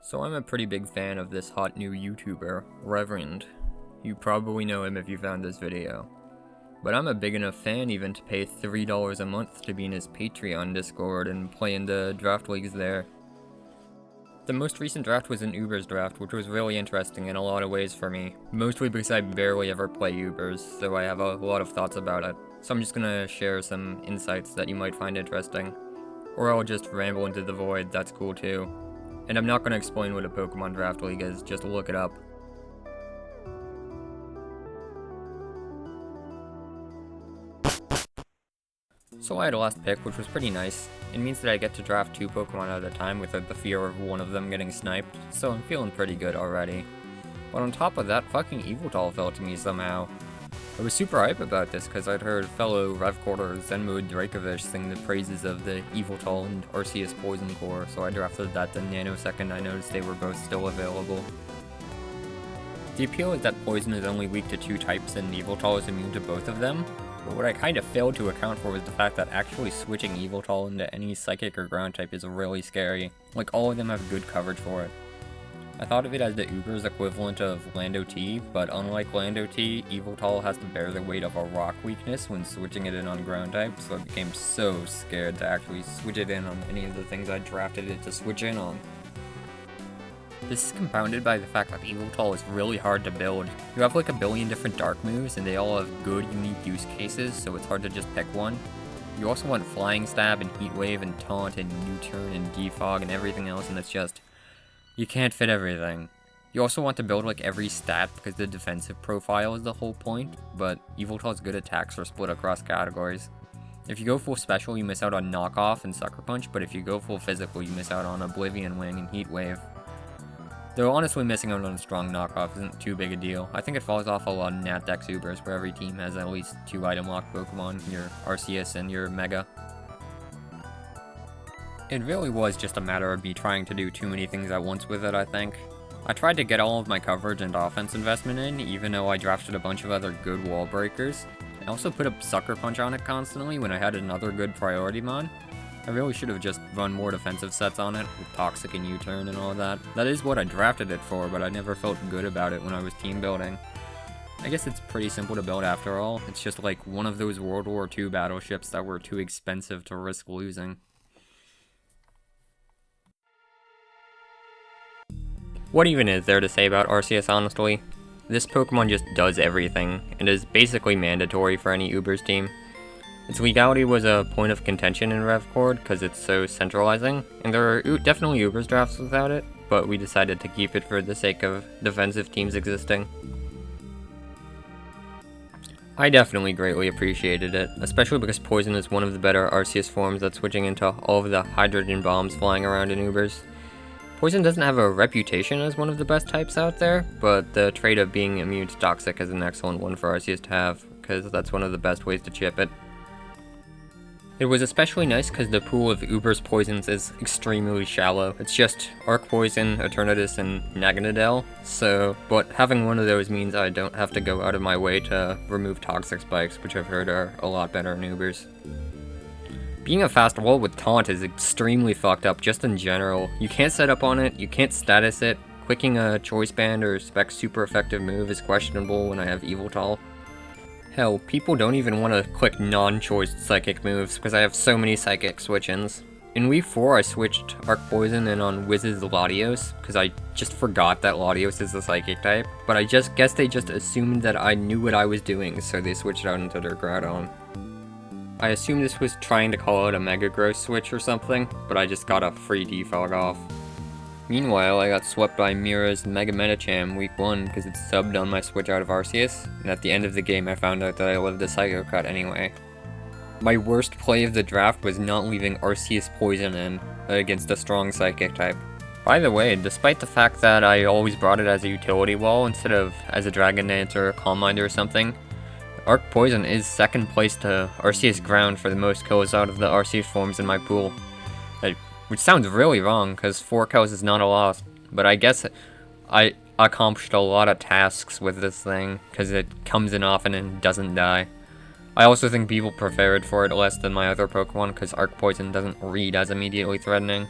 So I'm a pretty big fan of this hot new YouTuber, Reverend. You probably know him if you found this video. But I'm a big enough fan even to pay $3 a month to be in his Patreon Discord and play in the draft leagues there. The most recent draft was an Ubers draft, which was really interesting in a lot of ways for me. Mostly because I barely ever play Ubers, so I have a lot of thoughts about it. So I'm just gonna share some insights that you might find interesting. Or I'll just ramble into the void, that's cool too. And I'm not gonna explain what a Pokemon Draft League is, just look it up. So I had a last pick, which was pretty nice. It means that I get to draft 2 Pokemon at a time without the fear of one of them getting sniped, so I'm feeling pretty good already. But on top of that, fucking Yveltal fell to me somehow. I was super hype about this because I'd heard fellow revcorder Zenmood Dracovish sing the praises of the Yveltal and Arceus Poison Core, so I drafted that the nanosecond I noticed they were both still available. The appeal is that Poison is only weak to 2 types and Yveltal is immune to both of them, but what I kind of failed to account for was the fact that actually switching Yveltal into any Psychic or Ground type is really scary. Like, all of them have good coverage for it. I thought of it as the Uber's equivalent of Lando T, but unlike Lando T, Yveltal has to bear the weight of a rock weakness when switching it in on ground type, so I became so scared to actually switch it in on any of the things I drafted it to switch in on. This is compounded by the fact that Yveltal is really hard to build. You have like a billion different dark moves, and they all have good, unique use cases, so it's hard to just pick one. You also want Flying Stab and Heat Wave and Taunt and U-Turn and Defog and everything else, and it's just... you can't fit everything. You also want to build like every stat because the defensive profile is the whole point, but Yveltal's good attacks are split across categories. If you go full special, you miss out on Knockoff and Sucker Punch, but if you go full physical, you miss out on Oblivion Wing and Heat Wave. Though honestly, missing out on a strong knockoff isn't too big a deal. I think it falls off a lot of Nat Dex Ubers where every team has at least 2 item lock Pokemon, your Arceus and your Mega. It really was just a matter of me trying to do too many things at once with it, I think. I tried to get all of my coverage and offense investment in, even though I drafted a bunch of other good wall breakers. I also put a Sucker Punch on it constantly when I had another good priority mon. I really should have just run more defensive sets on it, with Toxic and U-Turn and all that. That is what I drafted it for, but I never felt good about it when I was team building. I guess it's pretty simple to build after all. It's just like one of those World War II battleships that were too expensive to risk losing. What even is there to say about Arceus, honestly? This Pokemon just does everything, and is basically mandatory for any Ubers team. Its legality was a point of contention in revcord because it's so centralizing, and there are definitely Ubers drafts without it, but we decided to keep it for the sake of defensive teams existing. I definitely greatly appreciated it, especially because Poison is one of the better Arceus forms at switching into all of the hydrogen bombs flying around in Ubers. Poison doesn't have a reputation as one of the best types out there, but the trait of being immune to Toxic is an excellent one for Arceus to have, because that's one of the best ways to chip it. It was especially nice because the pool of Uber's poisons is extremely shallow. It's just Arc Poison, Eternatus, and Naganadel, but having one of those means I don't have to go out of my way to remove Toxic Spikes, which I've heard are a lot better in Ubers. Being a fast wall with Taunt is extremely fucked up just in general. You can't set up on it, you can't status it, clicking a Choice Band or Spec super effective move is questionable when I have Yveltal. Hell, people don't even want to click non-choice Psychic moves because I have so many Psychic switch-ins. In Week 4 I switched Arc Poison in on Wiz's Latios because I just forgot that Latios is a Psychic type, but I just guess they just assumed that I knew what I was doing, so they switched out into their Groudon. I assume this was trying to call out a Mega Growth switch or something, but I just got a free defog off. Meanwhile, I got swept by Mira's Mega Medicham Week 1 because it subbed on my switch out of Arceus, and at the end of the game I found out that I lived a Psycho Cut anyway. My worst play of the draft was not leaving Arceus Poison in against a strong Psychic type. By the way, despite the fact that I always brought it as a utility wall instead of as a Dragon Dance or a Calm Mind or something, Arc Poison is second place to Arceus Ground for the most kills out of the Arceus forms in my pool. Which sounds really wrong, because 4 kills is not a lot, but I guess I accomplished a lot of tasks with this thing, because it comes in often and doesn't die. I also think people prefer it for it less than my other Pokemon, because Arc Poison doesn't read as immediately threatening.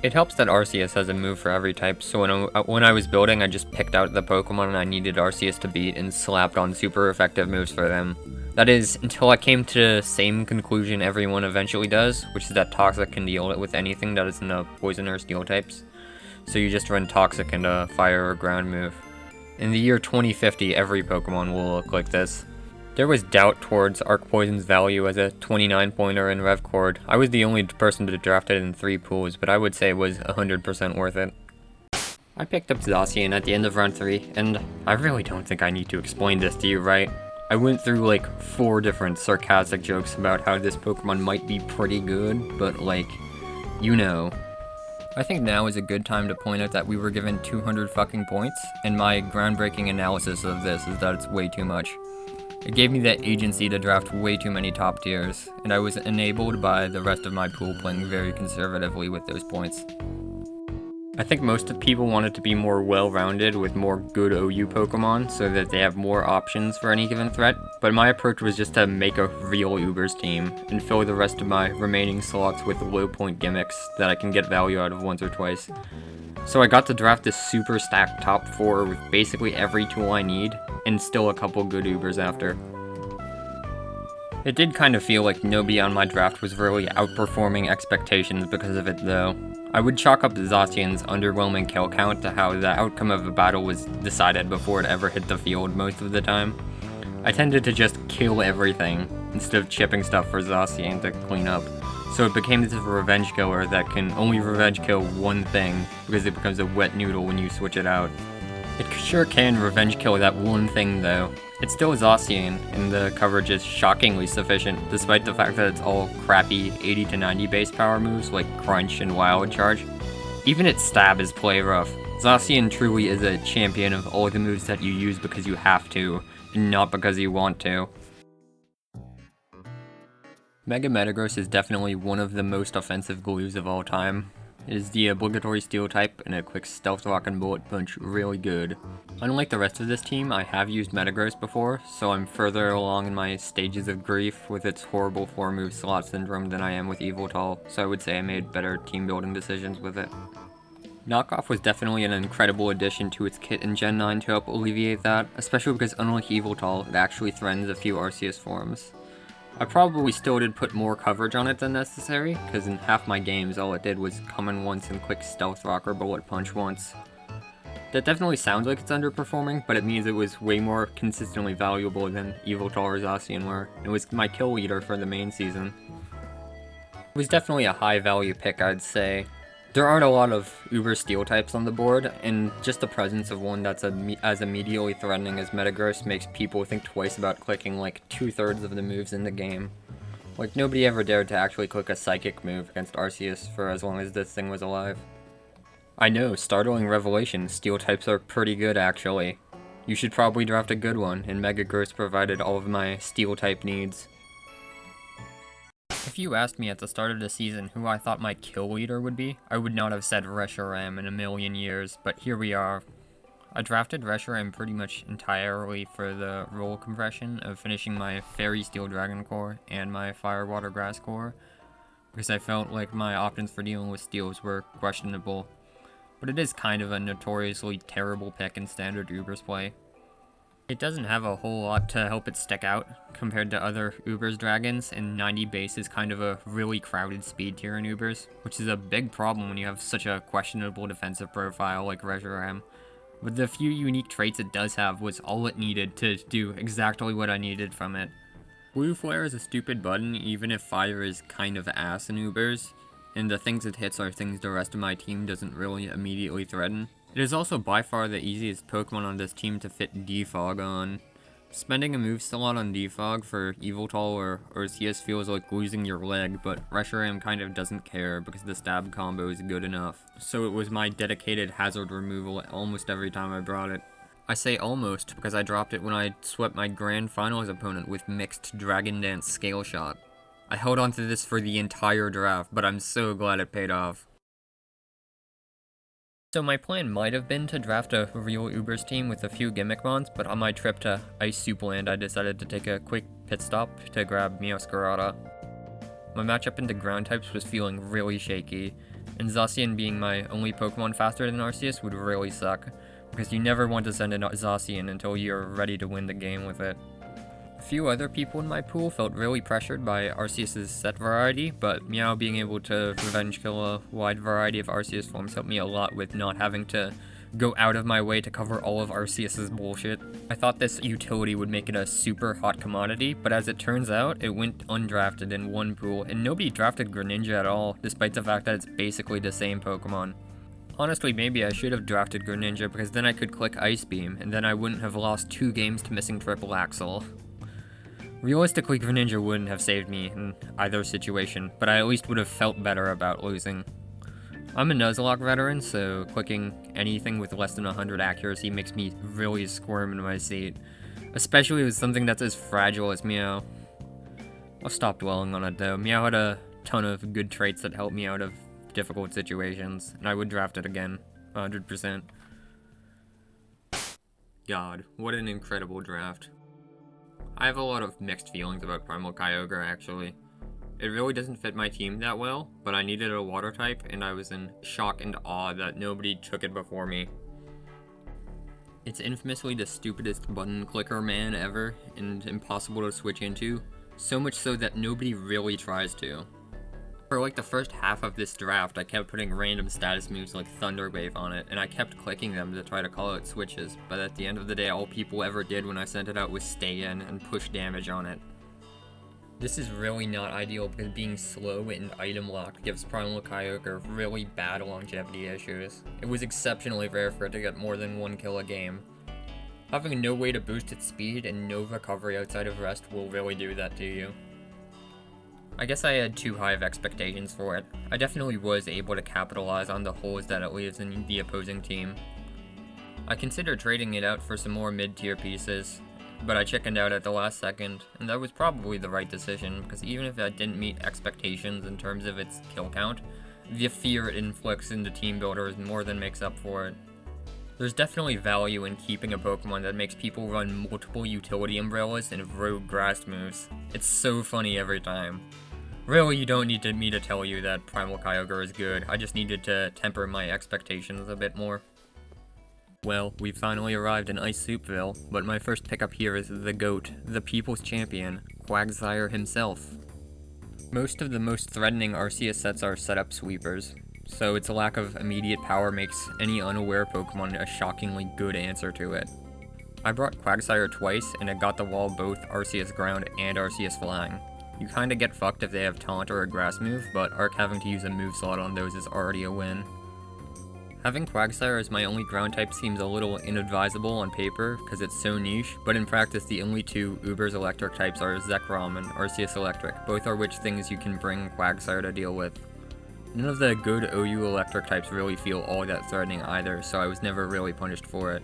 It helps that Arceus has a move for every type, so when I was building, I just picked out the Pokemon I needed Arceus to beat and slapped on super effective moves for them. That is, until I came to the same conclusion everyone eventually does, which is that Toxic can deal it with anything that is in the Poison or Steel types. So you just run Toxic into a Fire or Ground move. In the year 2050, every Pokemon will look like this. There was doubt towards Arc Poison's value as a 29-pointer in revcord. I was the only person to draft it in 3 pools, but I would say it was 100% worth it. I picked up Zacian at the end of round 3, and I really don't think I need to explain this to you, right? I went through like 4 different sarcastic jokes about how this Pokemon might be pretty good, but like, you know. I think now is a good time to point out that we were given 200 fucking points, and my groundbreaking analysis of this is that it's way too much. It gave me the agency to draft way too many top tiers, and I was enabled by the rest of my pool playing very conservatively with those points. I think most people want it to be more well-rounded with more good OU Pokemon so that they have more options for any given threat, but my approach was just to make a real Ubers team and fill the rest of my remaining slots with low point gimmicks that I can get value out of once or twice. So I got to draft this super stacked top 4 with basically every tool I need, and still a couple good Ubers after. It did kind of feel like nobody on my draft was really outperforming expectations because of it though. I would chalk up Zacian's underwhelming kill count to how the outcome of a battle was decided before it ever hit the field most of the time. I tended to just kill everything, instead of chipping stuff for Zacian to clean up. So it became this revenge killer that can only revenge kill one thing, because it becomes a wet noodle when you switch it out. It sure can revenge kill that one thing though. It's still Zacian, and the coverage is shockingly sufficient, despite the fact that it's all crappy 80 to 90 base power moves like Crunch and Wild Charge. Even its stab is play rough. Zacian truly is a champion of all the moves that you use because you have to, and not because you want to. Mega Metagross is definitely one of the most offensive glues of all time. It is the obligatory Steel type, and it clicks Stealth Rock and Bullet Punch really good. Unlike the rest of this team, I have used Metagross before, so I'm further along in my stages of grief with its horrible 4-move slot syndrome than I am with Yveltal, so I would say I made better team building decisions with it. Knockoff was definitely an incredible addition to its kit in Gen 9 to help alleviate that, especially because unlike Yveltal, it actually threatens a few Arceus forms. I probably still did put more coverage on it than necessary, because in half my games all it did was come in once and click Stealth Rock or Bullet Punch once. That definitely sounds like it's underperforming, but it means it was way more consistently valuable than Yveltal or Zacian were. It was my kill leader for the main season. It was definitely a high value pick, I'd say. There aren't a lot of Uber Steel types on the board, and just the presence of one that's as immediately threatening as Metagross makes people think twice about clicking like 2/3 of the moves in the game. Like, nobody ever dared to actually click a Psychic move against Arceus for as long as this thing was alive. I know, startling revelation, Steel types are pretty good actually. You should probably draft a good one, and Metagross provided all of my Steel type needs. If you asked me at the start of the season who I thought my kill leader would be, I would not have said Reshiram in a million years, but here we are. I drafted Reshiram pretty much entirely for the roll compression of finishing my Fairy Steel Dragon Core and my Fire Water Grass Core, because I felt like my options for dealing with steels were questionable. But it is kind of a notoriously terrible pick in standard Ubers play. It doesn't have a whole lot to help it stick out compared to other Ubers dragons, and 90 base is kind of a really crowded speed tier in Ubers, which is a big problem when you have such a questionable defensive profile like Reshiram. But the few unique traits it does have was all it needed to do exactly what I needed from it. Blue Flare is a stupid button even if fire is kind of ass in Ubers, and the things it hits are things the rest of my team doesn't really immediately threaten. It is also by far the easiest Pokemon on this team to fit Defog on. Spending a move slot on Defog for Yveltal or Arceus feels like losing your leg, but Reshiram kind of doesn't care because the stab combo is good enough. So it was my dedicated hazard removal almost every time I brought it. I say almost because I dropped it when I swept my Grand Finals opponent with mixed Dragon Dance Scale Shot. I held on to this for the entire draft, but I'm so glad it paid off. So my plan might have been to draft a real Ubers team with a few gimmick mons, but on my trip to Ice Soup Land I decided to take a quick pit stop to grab Meowscarada. My matchup into ground types was feeling really shaky, and Zacian being my only Pokemon faster than Arceus would really suck, because you never want to send in Zacian until you're ready to win the game with it. A few other people in my pool felt really pressured by Arceus' set variety, but Meow being able to revenge kill a wide variety of Arceus forms helped me a lot with not having to go out of my way to cover all of Arceus' bullshit. I thought this utility would make it a super hot commodity, but as it turns out, it went undrafted in one pool, and nobody drafted Greninja at all, despite the fact that it's basically the same Pokemon. Honestly, maybe I should have drafted Greninja, because then I could click Ice Beam, and then I wouldn't have lost 2 games to missing Triple Axel. Realistically, Greninja wouldn't have saved me in either situation, but I at least would have felt better about losing. I'm a Nuzlocke veteran, so clicking anything with less than 100 accuracy makes me really squirm in my seat, especially with something that's as fragile as Meow. I'll stop dwelling on it though. Meow had a ton of good traits that helped me out of difficult situations, and I would draft it again, 100%. God, what an incredible draft. I have a lot of mixed feelings about Primal Kyogre, actually. It really doesn't fit my team that well, but I needed a water type, and I was in shock and awe that nobody took it before me. It's infamously the stupidest button clicker man ever, and impossible to switch into, so much so that nobody really tries to. For like the first half of this draft, I kept putting random status moves like Thunder Wave on it, and I kept clicking them to try to call out switches, but at the end of the day all people ever did when I sent it out was stay in and push damage on it. This is really not ideal because being slow and item locked gives Primal Kyogre really bad longevity issues. It was exceptionally rare for it to get more than 1 kill a game. Having no way to boost its speed and no recovery outside of rest will really do that to you. I guess I had too high of expectations for it. I definitely was able to capitalize on the holes that it leaves in the opposing team. I considered trading it out for some more mid-tier pieces, but I chickened out at the last second, and that was probably the right decision, because even if that didn't meet expectations in terms of its kill count, the fear it inflicts into team builders more than makes up for it. There's definitely value in keeping a Pokemon that makes people run multiple utility umbrellas and rogue grass moves. It's so funny every time. Really, you don't need me to tell you that Primal Kyogre is good, I just needed to temper my expectations a bit more. Well, we finally arrived in Ice Soupville, but my first pickup here is the GOAT, the people's champion, Quagsire himself. Most of the most threatening Arceus sets are setup sweepers, so its lack of immediate power makes any unaware Pokemon a shockingly good answer to it. I brought Quagsire twice, and it got the wall both Arceus Ground and Arceus Flying. You kinda get fucked if they have Taunt or a Grass move, but Arc having to use a move slot on those is already a win. Having Quagsire as my only ground type seems a little inadvisable on paper, because it's so niche, but in practice the only 2 Uber's electric types are Zekrom and Arceus Electric, both are which things you can bring Quagsire to deal with. None of the good OU electric types really feel all that threatening either, so I was never really punished for it.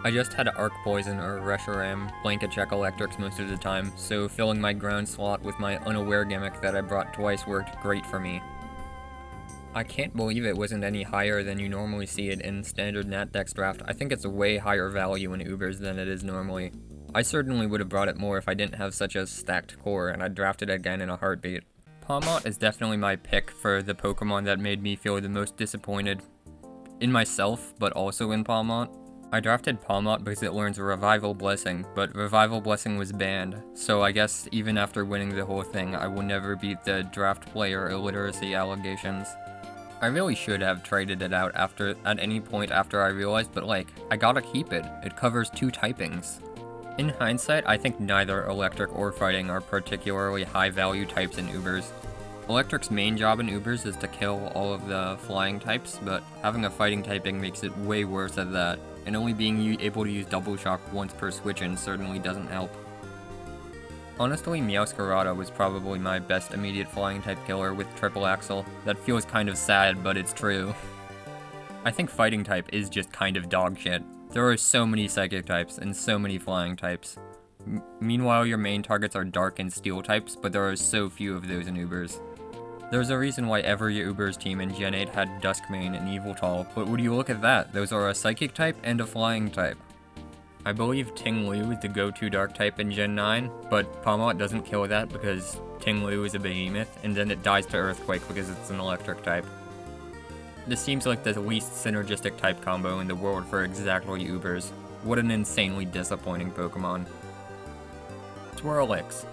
I just had Arc Poison or Reshiram blanket check electrics most of the time, so filling my ground slot with my unaware gimmick that I brought twice worked great for me. I can't believe it wasn't any higher than you normally see it in standard Natdex draft. I think it's a way higher value in Ubers than it is normally. I certainly would have brought it more if I didn't have such a stacked core, and I'd draft it again in a heartbeat. Pawmot is definitely my pick for the Pokemon that made me feel the most disappointed in myself, but also in Pawmot. I drafted Pawmot because it learns Revival Blessing, but Revival Blessing was banned, so I guess even after winning the whole thing, I will never beat the draft player illiteracy allegations. I really should have traded it out at any point after I realized, but like, I gotta keep it. It covers 2 typings. In hindsight, I think neither Electric or Fighting are particularly high value types in Ubers. Electric's main job in Ubers is to kill all of the flying types, but having a fighting typing makes it way worse at that, and only being able to use Double Shock once per switch-in certainly doesn't help. Honestly, Meowscarada was probably my best immediate flying type killer with Triple Axel. That feels kind of sad, but it's true. I think fighting type is just kind of dog shit. There are so many psychic types and so many flying types. Meanwhile, your main targets are dark and steel types, but there are so few of those in Ubers. There's a reason why every Ubers team in Gen 8 had Duskmane and Yveltal, but would you look at that, those are a psychic type and a flying type. I believe Ting-Lu is the go-to dark type in Gen 9, but Pawmot doesn't kill that because Ting-Lu is a behemoth, and then it dies to Earthquake because it's an electric type. This seems like the least synergistic type combo in the world for exactly Ubers. What an insanely disappointing Pokemon. Swirlix.